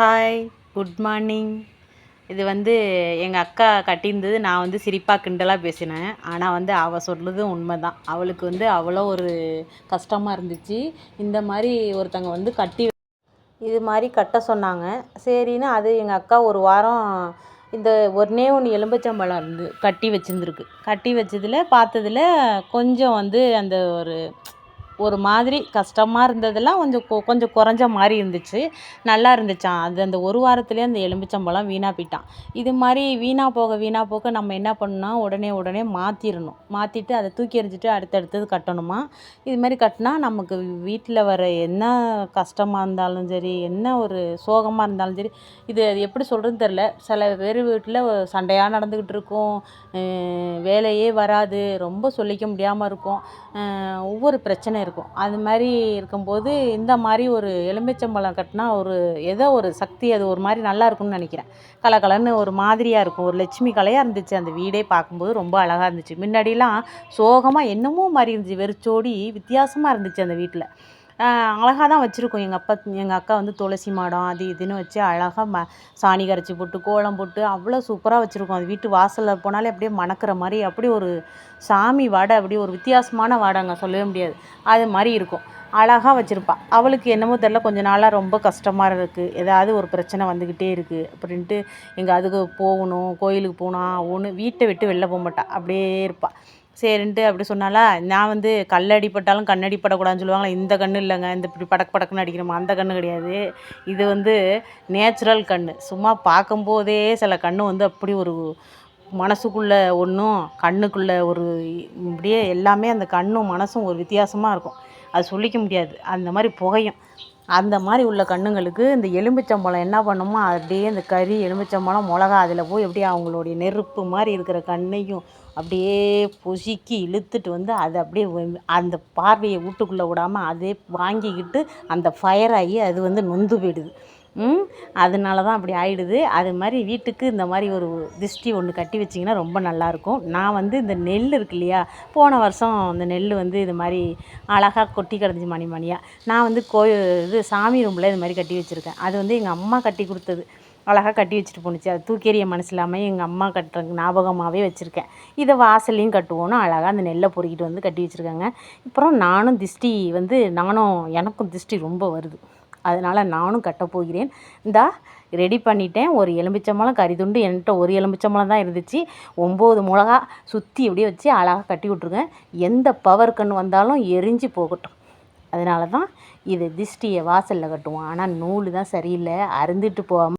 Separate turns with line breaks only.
Hi, good morning. இது எங்கள் அக்கா கட்டியிருந்தது. நான் சிரிப்பாக கிண்டலாக பேசினேன். ஆனால் அவள் சொல்கிறதும் உண்மை தான். அவளுக்கு அவ்வளோ ஒரு கஷ்டமாக இருந்துச்சு. இந்த மாதிரி ஒருத்தங்க கட்டி இது மாதிரி கட்ட சொன்னாங்க. சரின்னு அது எங்கள் அக்கா ஒரு வாரம் இந்த ஒன்றே ஒன்று எலும்பிச்சம்பழம் கட்டி வச்சுருந்துருக்கு. கட்டி வச்சதில் பார்த்ததில் கொஞ்சம் அந்த ஒரு மாதிரி கஷ்டமாக இருந்ததெல்லாம் கொஞ்சம் குறைஞ்ச மாதிரி இருந்துச்சு. நல்லா இருந்துச்சாம். அந்த ஒரு வாரத்திலே அந்த எலும்பிச்சம்பழம் வீணாக போயிட்டான். இது மாதிரி வீணாக போக நம்ம என்ன பண்ணணும், உடனே மாற்றிடணும். மாற்றிட்டு அதை தூக்கி எறிஞ்சிட்டு அடுத்தடுத்தது கட்டணுமா. இது மாதிரி கட்டினா நமக்கு வீட்டில் வர என்ன கஷ்டமாக இருந்தாலும் சரி, என்ன ஒரு சோகமாக இருந்தாலும் சரி, அது எப்படி சொல்கிறதுன்னு தெரில. சில பேர் வீட்டில் சண்டையாக நடந்துக்கிட்டு இருக்கும், வேலையே வராது, ரொம்ப சொல்லிக்க முடியாமல் இருக்கும், ஒவ்வொரு பிரச்சனை இருக்கும். அது மாதிரி இருக்கும்போது இந்த மாதிரி ஒரு எலும்பிச்சம்பழம் கட்டினா ஏதோ ஒரு சக்தி, அது ஒரு மாதிரி நல்லா இருக்கும்னு நினைக்கிறேன். கலகலன்னு ஒரு மாதிரியாக இருக்கும். ஒரு லட்சுமி கலையாக இருந்துச்சு. அந்த வீடே பார்க்கும்போது ரொம்ப அழகாக இருந்துச்சு. முன்னாடிலாம் சோகமாக என்னமோ மாதிரி இருந்துச்சு, வெறிச்சோடி வித்தியாசமாக இருந்துச்சு அந்த வீட்டில். அழகாக தான் வச்சுருக்கோம். எங்கள் அக்கா துளசி மாடம் அது இதுன்னு வச்சு அழகாக சாணி கரைச்சி போட்டு கோலம் போட்டு அவ்வளோ சூப்பராக வச்சுருக்கோம். அது வீட்டு வாசலில் போனாலே அப்படியே மணக்கிற மாதிரி, அப்படி ஒரு சாமி வாடை, அப்படியே ஒரு வித்தியாசமான வாடைங்க, சொல்லவே முடியாது. அது மாதிரி இருக்கும். அழகாக வச்சுருப்பா. அவளுக்கு என்னமோ தெரில, கொஞ்ச நாளாக ரொம்ப கஷ்டமாக இருக்குது, ஏதாவது ஒரு பிரச்சனை வந்துக்கிட்டே இருக்குது அப்படின்ட்டு அதுக்கு போகணும், கோயிலுக்கு போகணும், வீட்டை விட்டு வெளில போக மாட்டாள், அப்படியே இருப்பாள். சரின்ட்டு அப்படி சொன்னாலா. நான் கல்லடிப்பட்டாலும் கண்ணடிப்படக்கூடாதுன்னு சொல்லுவாங்களே, இந்த கண்ணு இல்லைங்க, இந்த இப்படி படக்கு படக்குன்னு அடிக்கிறோமா, அந்த கண்ணு கிடையாது. இது நேச்சுரல் கண்ணு. சும்மா பார்க்கும்போதே சில கண்ணு அப்படி ஒரு மனசுக்குள்ளே ஒன்றும் கண்ணுக்குள்ளே ஒரு இப்படியே எல்லாமே, அந்த கண்ணும் மனசும் ஒரு வித்தியாசமாக இருக்கும். அது சொல்லிக்க முடியாது. அந்த மாதிரி புகையும். அந்த மாதிரி உள்ள கண்ணுங்களுக்கு இந்த எலும்பிச்சம்பழம் என்ன பண்ணுமோ, அப்படியே இந்த கறி எலும்பிச்சம்பழம் மிளகா அதில் போய் அப்படியே அவங்களுடைய நெருப்பு மாதிரி இருக்கிற கண்ணையும் அப்படியே பொசுக்கி இழுத்துட்டு அதை அப்படியே அந்த பார்வையை வீட்டுக்குள்ளே விடாமல் அதே வாங்கிக்கிட்டு அந்த ஃபயர் ஆகி அது நொந்து போயிடுது. அதனால தான் அப்படி ஆகிடுது. அது மாதிரி வீட்டுக்கு இந்த மாதிரி ஒரு திஷ்டி ஒன்று கட்டி வச்சிங்கன்னா ரொம்ப நல்லாயிருக்கும். நான் இந்த நெல் இருக்கு இல்லையா, போன வருஷம் அந்த நெல் இது மாதிரி அழகாக கொட்டி கிடந்துச்சு மணி மணியாக. நான் இது சாமி ரூமில் இது மாதிரி கட்டி வச்சுருக்கேன். அது எங்கள் அம்மா கட்டி கொடுத்தது. அழகாக கட்டி வச்சுட்டு போணுச்சு. அது தூக்கி எறிய மனசு இல்லாமல் எங்கள் அம்மா கட்டுற ஞாபகமாகவே வச்சுருக்கேன். இதை வாசல்லையும் கட்டுவோன்னு அழகாக அந்த நெல்லை பொறுக்கிட்டு கட்டி வச்சுருக்காங்க. அப்புறம் நானும் திஷ்டி எனக்கும் திஷ்டி ரொம்ப வருது. அதனால் நானும் கட்ட போகிறேன். ரெடி பண்ணிட்டேன். ஒரு எலும்பிச்சம்பழம் கறி துண்டு, என்கிட்ட ஒரு எலும்பிச்சம்பழம் தான் இருந்துச்சு. 9 மிளகா சுற்றி இப்படியே வச்சு அழகாக கட்டி விட்ருக்கேன். எந்த பவர் கன்று வந்தாலும் எரிஞ்சு போகட்டும். அதனால தான் இது திஷ்டியை வாசலில் கட்டுவோம். ஆனால் நூல் தான் சரியில்லை, அருந்துட்டு போகாமல்